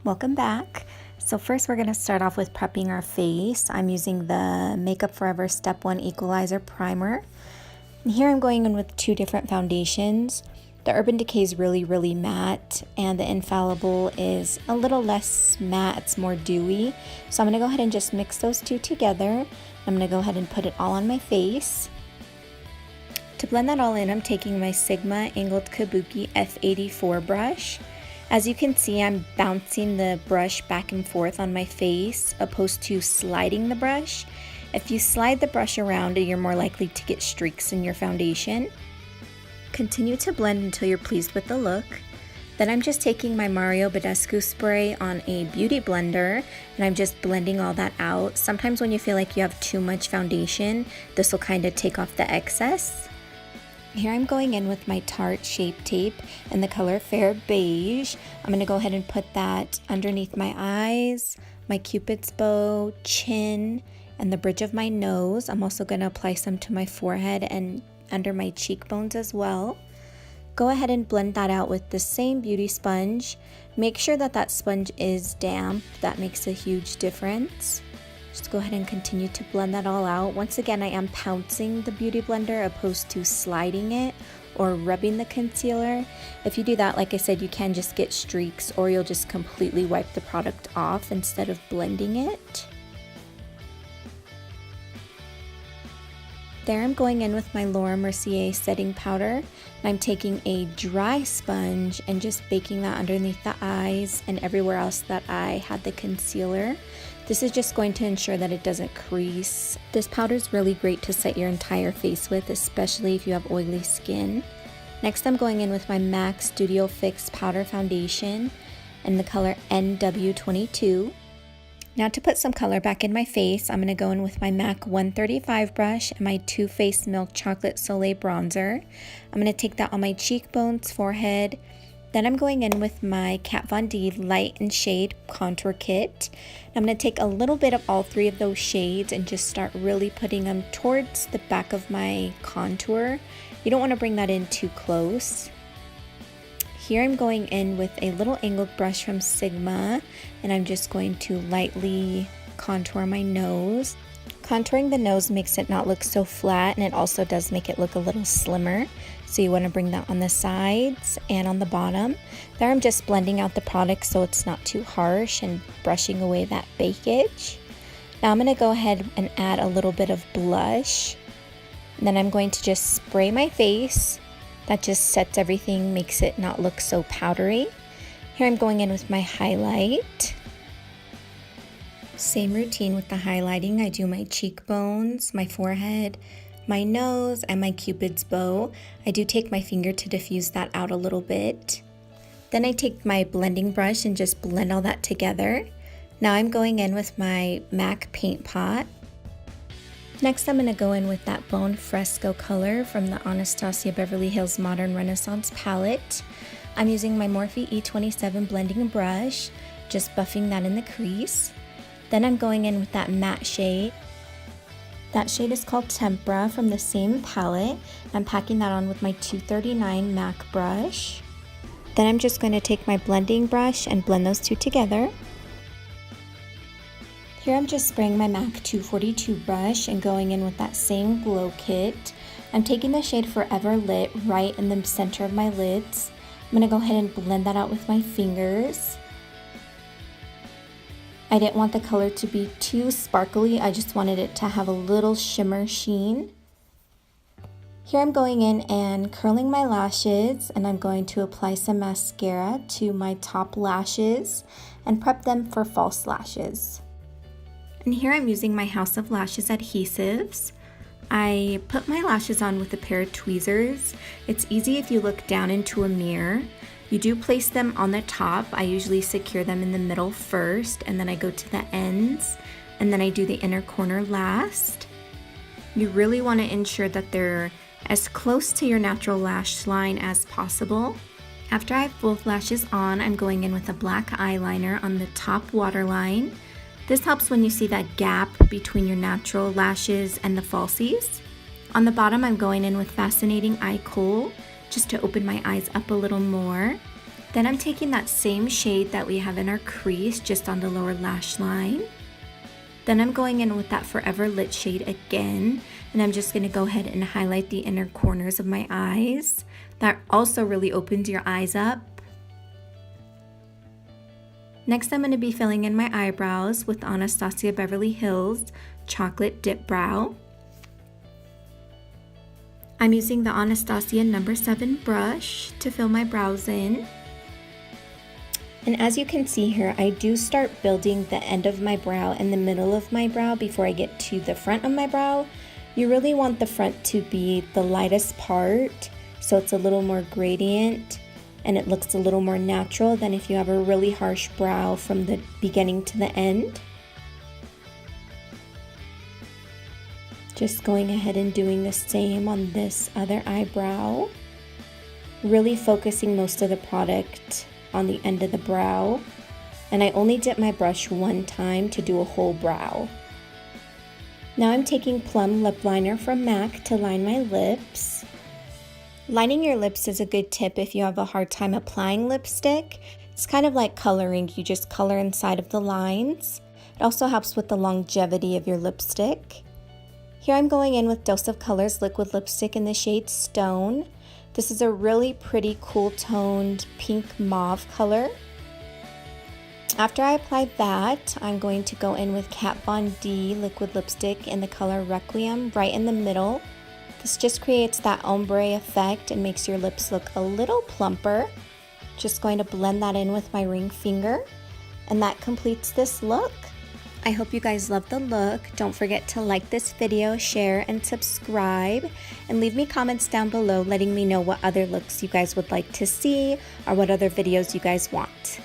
Welcome back. So first we're going to start off with prepping our face. I'm using the Makeup Forever Step 1 Equalizer Primer. And here I'm going in with two different foundations. The Urban Decay is really matte, and the Infallible is a little less matte, it's more dewy. So I'm going to go ahead and just mix those two together. I'm going to go ahead and put it all on my face. To blend that all in, I'm taking my Sigma Angled Kabuki F84 brush. As you can see, I'm bouncing the brush back and forth on my face, opposed to sliding the brush. If you slide the brush around, you're more likely to get streaks in your foundation. Continue to blend until you're pleased with the look. Then I'm just taking my Mario Badescu spray on a beauty blender, and I'm just blending all that out. Sometimes when you feel like you have too much foundation, this will kind of take off the excess. Here I'm going in with my Tarte Shape Tape in the color Fair Beige. I'm going to go ahead and put that underneath my eyes, my Cupid's bow, chin, and the bridge of my nose. I'm also going to apply some to my forehead and under my cheekbones as well. Go ahead and blend that out with the same beauty sponge. Make sure that that sponge is damp. That makes a huge difference. Just go ahead and continue to blend that all out. Once again, I am pouncing the beauty blender opposed to sliding it or rubbing the concealer. If you do that, like I said, you can just get streaks, or you'll just completely wipe the product off instead of blending it. There I'm going in with my Laura Mercier setting powder, and I'm taking a dry sponge and just baking that underneath the eyes and everywhere else that I had the concealer. This is just going to ensure that it doesn't crease. This powder is really great to set your entire face with, especially if you have oily skin. Next I'm going in with my MAC Studio Fix Powder Foundation in the color NW22. Now to put some color back in my face, I'm going to go in with my MAC 135 brush and my Too Faced Milk Chocolate Soleil Bronzer. I'm going to take that on my cheekbones, forehead. Then I'm going in with my Kat Von D Light and Shade Contour Kit. I'm going to take a little bit of all three of those shades and just start really putting them towards the back of my contour. You don't want to bring that in too close. Here I'm going in with a little angled brush from Sigma, and I'm just going to lightly contour my nose. Contouring the nose makes it not look so flat, and it also does make it look a little slimmer. So you want to bring that on the sides and on the bottom. There I'm just blending out the product so it's not too harsh and brushing away that bakage. Now I'm going to go ahead and add a little bit of blush. And then I'm going to just spray my face. That just sets everything, makes it not look so powdery. Here I'm going in with my highlight. Same routine with the highlighting. I do my cheekbones, my forehead, my nose, and my Cupid's bow. I do take my finger to diffuse that out a little bit. Then I take my blending brush and just blend all that together. Now I'm going in with my MAC Paint Pot. Next I'm going to go in with that Bone Fresco color from the Anastasia Beverly Hills Modern Renaissance palette. I'm using my Morphe E27 blending brush, just buffing that in the crease. Then I'm going in with that matte shade. That shade is called Tempera from the same palette. I'm packing that on with my 239 MAC brush. Then I'm just going to take my blending brush and blend those two together. Here I'm just spraying my MAC 242 brush and going in with that same glow kit. I'm taking the shade Forever Lit right in the center of my lids. I'm going to go ahead and blend that out with my fingers. I didn't want the color to be too sparkly, I just wanted it to have a little shimmer sheen. Here I'm going in and curling my lashes, and I'm going to apply some mascara to my top lashes and prep them for false lashes. And here I'm using my House of Lashes adhesives. I put my lashes on with a pair of tweezers. It's easy if you look down into a mirror. You do place them on the top. I usually secure them in the middle first, and then I go to the ends, and then I do the inner corner last. You really want to ensure that they're as close to your natural lash line as possible. After I have both lashes on, I'm going in with a black eyeliner on the top waterline. This helps when you see that gap between your natural lashes and the falsies. On the bottom, I'm going in with Fascinating Eye Kohl just to open my eyes up a little more. Then I'm taking that same shade that we have in our crease just on the lower lash line. Then I'm going in with that Forever Lit shade again, and I'm just going to go ahead and highlight the inner corners of my eyes. That also really opens your eyes up. Next, I'm going to be filling in my eyebrows with Anastasia Beverly Hills Chocolate Dip Brow. I'm using the Anastasia No. 7 brush to fill my brows in. And as you can see here, I do start building the end of my brow and the middle of my brow before I get to the front of my brow. You really want the front to be the lightest part, so it's a little more gradient and it looks a little more natural than if you have a really harsh brow from the beginning to the end. Just going ahead and doing the same on this other eyebrow. Really focusing most of the product on the end of the brow, and I only dip my brush one time to do a whole brow. Now I'm taking Plum Lip Liner from MAC to line my lips. Lining your lips is a good tip if you have a hard time applying lipstick. It's kind of like coloring, you just color inside of the lines. It also helps with the longevity of your lipstick. Here I'm going in with Dose of Colors liquid lipstick in the shade Stone. This is a really pretty cool toned pink mauve color. After I apply that, I'm going to go in with Kat Von D liquid lipstick in the color Requiem right in the middle. This just creates that ombre effect and makes your lips look a little plumper. Just going to blend that in with my ring finger, and that completes this look. I hope you guys love the look. Don't forget to like this video, share, and subscribe. And leave me comments down below letting me know what other looks you guys would like to see or what other videos you guys want.